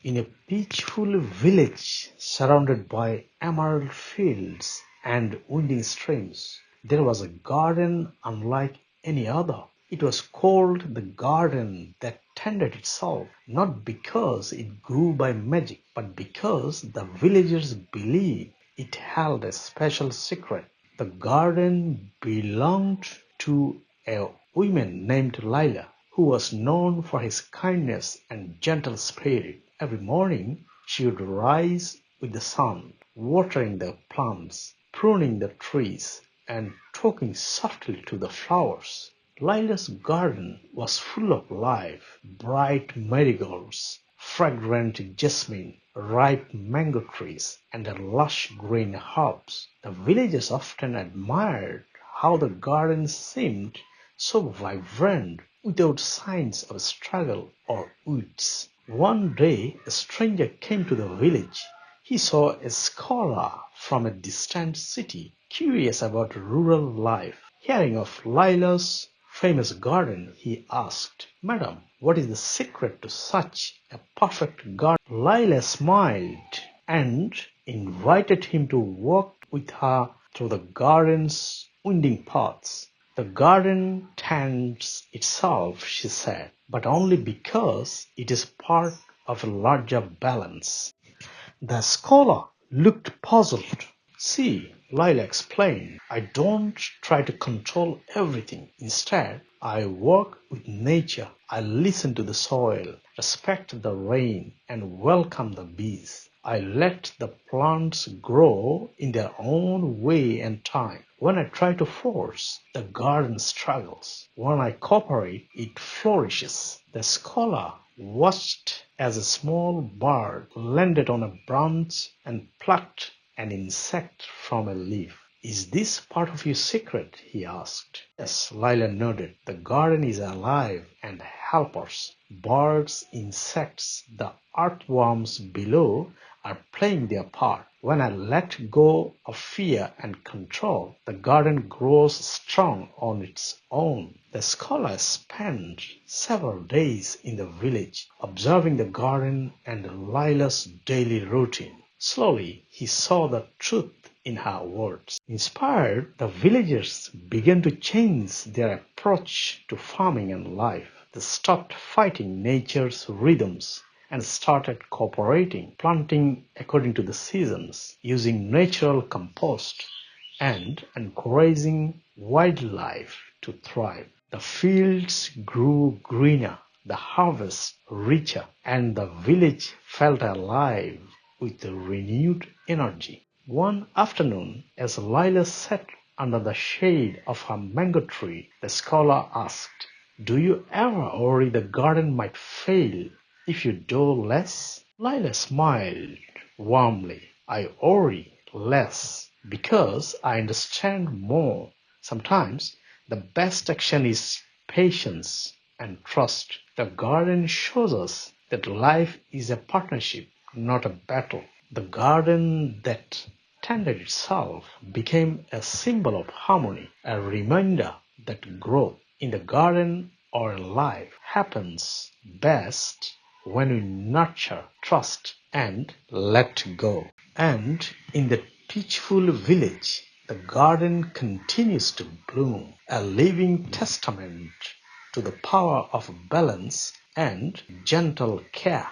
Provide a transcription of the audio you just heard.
In a peaceful village surrounded by emerald fields and winding streams, there was a garden unlike any other. It was called the garden that tended itself, not because it grew by magic, but because the villagers believed it held a special secret. The garden belonged to a woman named Lila, who was known for his kindness and gentle spirit. Every morning she would rise with the sun, watering the plants, pruning the trees, and talking softly to the flowers. Lila's garden was full of life, bright marigolds, fragrant jasmine, ripe mango trees, and lush green herbs. The villagers often admired how the garden seemed so vibrant without signs of struggle or weeds. One day a stranger came to the village. He saw a scholar from a distant city, curious about rural life. Hearing of Lila's famous garden, he asked, "Madam, what is the secret to such a perfect garden?" Lila smiled and invited him to walk with her through the garden's winding paths. "The garden tends itself," she said, "but only because it is part of a larger balance." The scholar looked puzzled. "See," Lila explained, "I don't try to control everything. Instead, I work with nature. I listen to the soil, respect the rain, and welcome the bees. I let the plants grow in their own way and time. When I try to force, the garden struggles. When I cooperate, it flourishes." The scholar watched as a small bird landed on a branch and plucked an insect from a leaf. "Is this part of your secret?" he asked. "Yes," Lila nodded. "The garden is alive and helpers. Birds, insects, the earthworms below are playing their part. When I let go of fear and control, the garden grows strong on its own." The scholar spent several days in the village, observing the garden and Lila's daily routine. Slowly, he saw the truth in her words. Inspired, the villagers began to change their approach to farming and life. They stopped fighting nature's rhythms and started cooperating, planting according to the seasons, using natural compost, and encouraging wildlife to thrive. The fields grew greener, the harvest richer, and the village felt alive with renewed energy. One afternoon, as Lila sat under the shade of her mango tree, the scholar asked, "Do you ever worry the garden might fail if you do less?" Lila smiled warmly. "I worry less because I understand more. Sometimes the best action is patience and trust." The garden shows us that life is a partnership, not a battle. The garden that tended itself became a symbol of harmony, a reminder that growth in the garden or life happens best when we nurture, trust, and let go. And in the peaceful village, the garden continues to bloom, a living testament to the power of balance and gentle care.